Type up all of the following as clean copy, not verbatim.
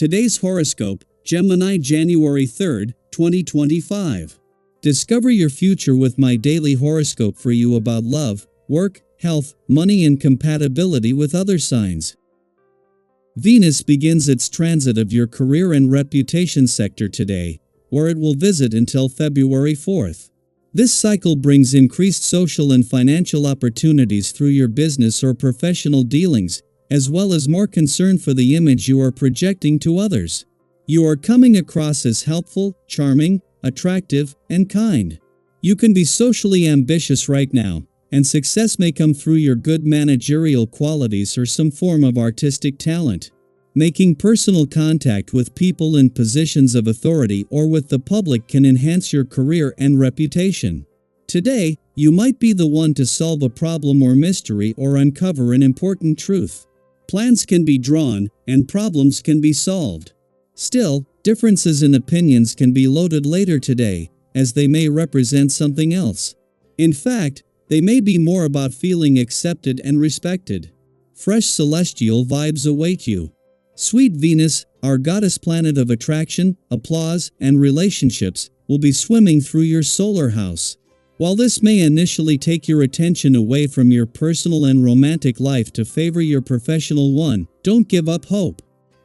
Today's horoscope, Gemini January 3rd, 2025. Discover your future with my daily horoscope for you about love, work, health, money and compatibility with other signs. Venus begins its transit of your career and reputation sector today, where it will visit until February 4th. This cycle brings increased social and financial opportunities through your business or professional dealings, as well as more concern for the image you are projecting to others. You are coming across as helpful, charming, attractive, and kind. You can be socially ambitious right now, and success may come through your good managerial qualities or some form of artistic talent. Making personal contact with people in positions of authority or with the public can enhance your career and reputation. Today, you might be the one to solve a problem or mystery or uncover an important truth. Plans can be drawn, and problems can be solved. Still, differences in opinions can be loaded later today, as they may represent something else. In fact, they may be more about feeling accepted and respected. Fresh celestial vibes await you. Sweet Venus, our goddess planet of attraction, applause, and relationships, will be swimming through your solar house. While this may initially take your attention away from your personal and romantic life to favor your professional one, don't give up hope.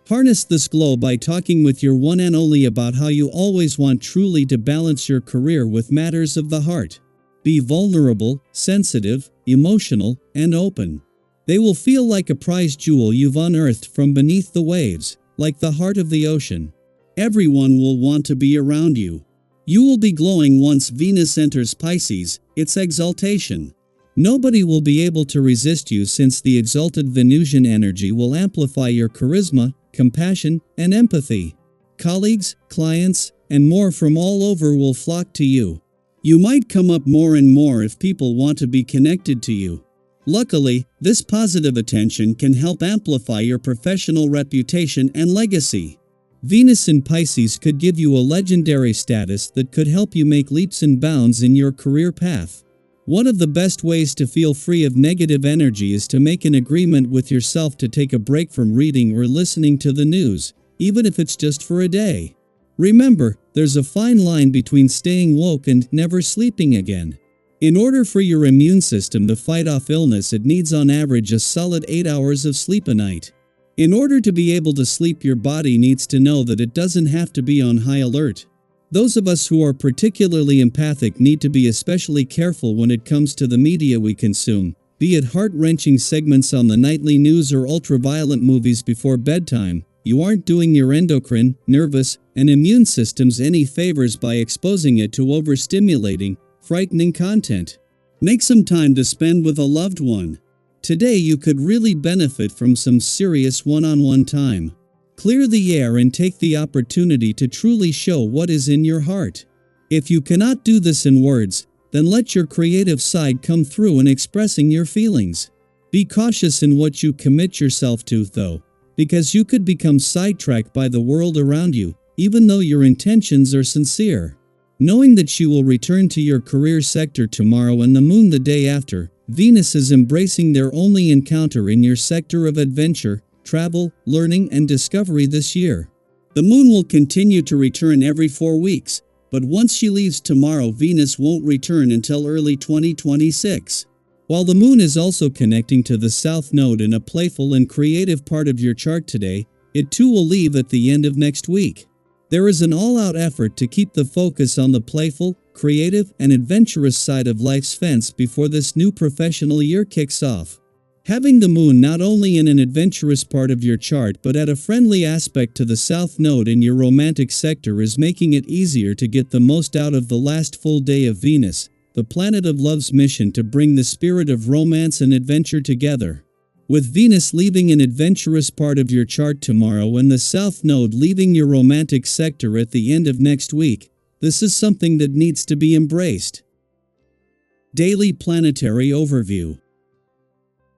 Harness this glow by talking with your one and only about how you always want truly to balance your career with matters of the heart. Be vulnerable, sensitive, emotional, and open. They will feel like a prized jewel you've unearthed from beneath the waves, like the heart of the ocean. Everyone will want to be around you. You will be glowing once Venus enters Pisces, its exaltation. Nobody will be able to resist you since the exalted Venusian energy will amplify your charisma, compassion, and empathy. Colleagues, clients, and more from all over will flock to you. You might come up more and more if people want to be connected to you. Luckily, this positive attention can help amplify your professional reputation and legacy. Venus in Pisces could give you a legendary status that could help you make leaps and bounds in your career path. One of the best ways to feel free of negative energy is to make an agreement with yourself to take a break from reading or listening to the news, even if it's just for a day. Remember, there's a fine line between staying woke and never sleeping again. In order for your immune system to fight off illness, it needs on average a solid 8 hours of sleep a night. In order to be able to sleep, your body needs to know that it doesn't have to be on high alert. Those of us who are particularly empathic need to be especially careful when it comes to the media we consume, be it heart-wrenching segments on the nightly news or ultraviolet movies before bedtime. You aren't doing your endocrine, nervous, and immune systems any favors by exposing it to overstimulating, frightening content. Make some time to spend with a loved one. Today you could really benefit from some serious one-on-one time. Clear the air and take the opportunity to truly show what is in your heart. If you cannot do this in words, then let your creative side come through in expressing your feelings. Be cautious in what you commit yourself to, though, because you could become sidetracked by the world around you, even though your intentions are sincere. Knowing that you will return to your career sector tomorrow and the moon the day after, Venus is embracing their only encounter in your sector of adventure, travel, learning, and discovery this year. The moon will continue to return every 4 weeks, but once she leaves tomorrow, Venus won't return until early 2026. While the moon is also connecting to the south node in a playful and creative part of your chart today, it too will leave at the end of next week. There is an all-out effort to keep the focus on the playful, creative, and adventurous side of life's fence before this new professional year kicks off. Having the moon not only in an adventurous part of your chart but at a friendly aspect to the south node in your romantic sector is making it easier to get the most out of the last full day of Venus, the planet of love's mission to bring the spirit of romance and adventure together. With Venus leaving an adventurous part of your chart tomorrow and the south node leaving your romantic sector at the end of next week, this is something that needs to be embraced. Daily Planetary Overview.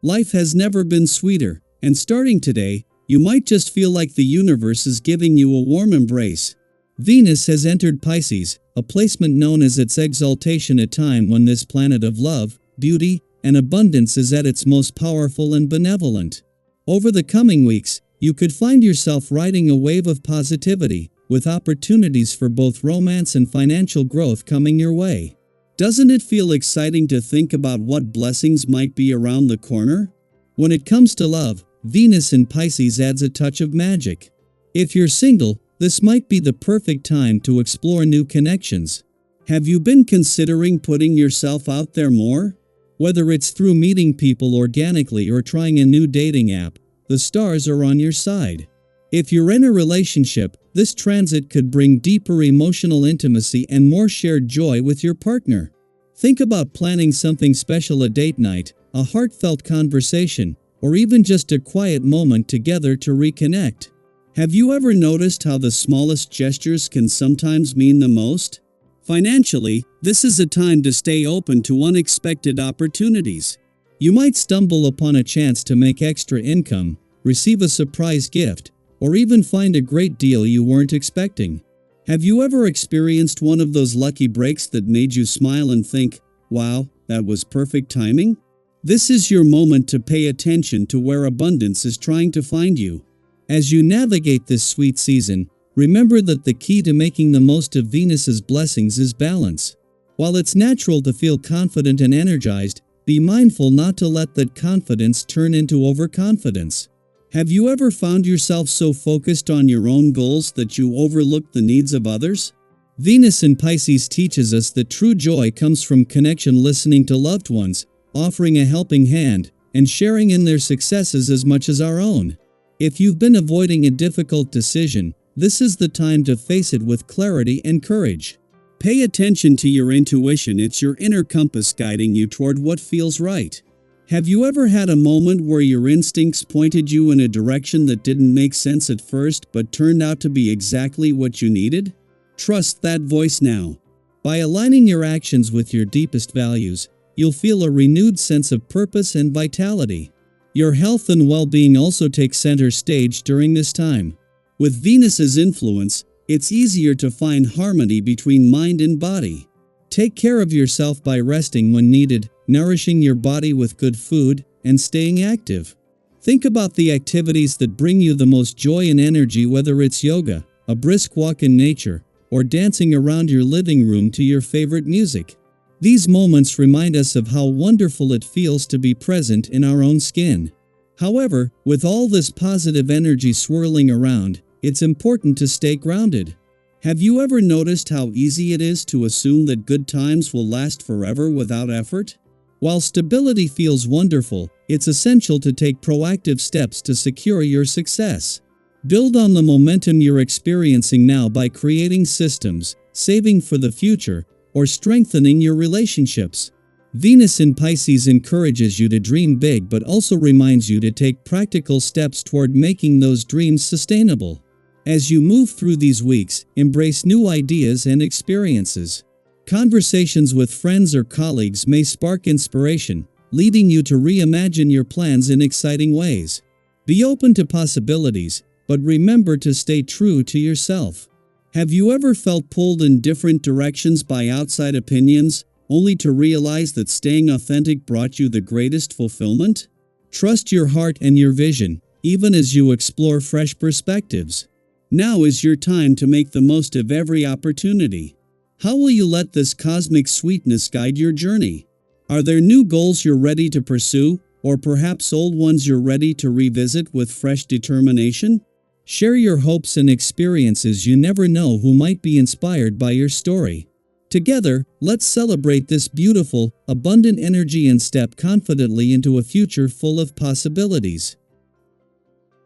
Life has never been sweeter, and starting today, you might just feel like the universe is giving you a warm embrace. Venus has entered Pisces, a placement known as its exaltation, a time when this planet of love, beauty, and abundance is at its most powerful and benevolent. Over the coming weeks, You could find yourself riding a wave of positivity, with opportunities for both romance and financial growth coming your way. Doesn't it feel exciting to think about what blessings might be around the corner? When it comes to love, Venus in Pisces adds a touch of magic. If you're single, this might be the perfect time to explore new connections. Have you been considering putting yourself out there more? Whether it's through meeting people organically or trying a new dating app, the stars are on your side. If you're in a relationship, this transit could bring deeper emotional intimacy and more shared joy with your partner. Think about planning something special, a date night, a heartfelt conversation, or even just a quiet moment together to reconnect. Have you ever noticed how the smallest gestures can sometimes mean the most? Financially, this is a time to stay open to unexpected opportunities. You might stumble upon a chance to make extra income, receive a surprise gift, or even find a great deal you weren't expecting. Have you ever experienced one of those lucky breaks that made you smile and think, "Wow, that was perfect timing"? This is your moment to pay attention to where abundance is trying to find you. As you navigate this sweet season, remember that the key to making the most of Venus's blessings is balance. While it's natural to feel confident and energized, be mindful not to let that confidence turn into overconfidence. Have you ever found yourself so focused on your own goals that you overlook the needs of others? Venus in Pisces teaches us that true joy comes from connection, listening to loved ones, offering a helping hand, and sharing in their successes as much as our own. If you've been avoiding a difficult decision, this is the time to face it with clarity and courage. Pay attention to your intuition. It's your inner compass guiding you toward what feels right. Have you ever had a moment where your instincts pointed you in a direction that didn't make sense at first but turned out to be exactly what you needed? Trust that voice now. By aligning your actions with your deepest values, you'll feel a renewed sense of purpose and vitality. Your health and well-being also take center stage during this time. With Venus's influence, it's easier to find harmony between mind and body. Take care of yourself by resting when needed, nourishing your body with good food, and staying active. Think about the activities that bring you the most joy and energy, whether it's yoga, a brisk walk in nature, or dancing around your living room to your favorite music. These moments remind us of how wonderful it feels to be present in our own skin. However, with all this positive energy swirling around, it's important to stay grounded. Have you ever noticed how easy it is to assume that good times will last forever without effort? While stability feels wonderful, it's essential to take proactive steps to secure your success. Build on the momentum you're experiencing now by creating systems, saving for the future, or strengthening your relationships. Venus in Pisces encourages you to dream big but also reminds you to take practical steps toward making those dreams sustainable. As you move through these weeks, embrace new ideas and experiences. Conversations with friends or colleagues may spark inspiration, leading you to reimagine your plans in exciting ways. Be open to possibilities, but remember to stay true to yourself. Have you ever felt pulled in different directions by outside opinions, only to realize that staying authentic brought you the greatest fulfillment? Trust your heart and your vision, even as you explore fresh perspectives. Now is your time to make the most of every opportunity. How will you let this cosmic sweetness guide your journey? Are there new goals you're ready to pursue, or perhaps old ones you're ready to revisit with fresh determination? Share your hopes and experiences. You never know who might be inspired by your story. Together, let's celebrate this beautiful, abundant energy and step confidently into a future full of possibilities.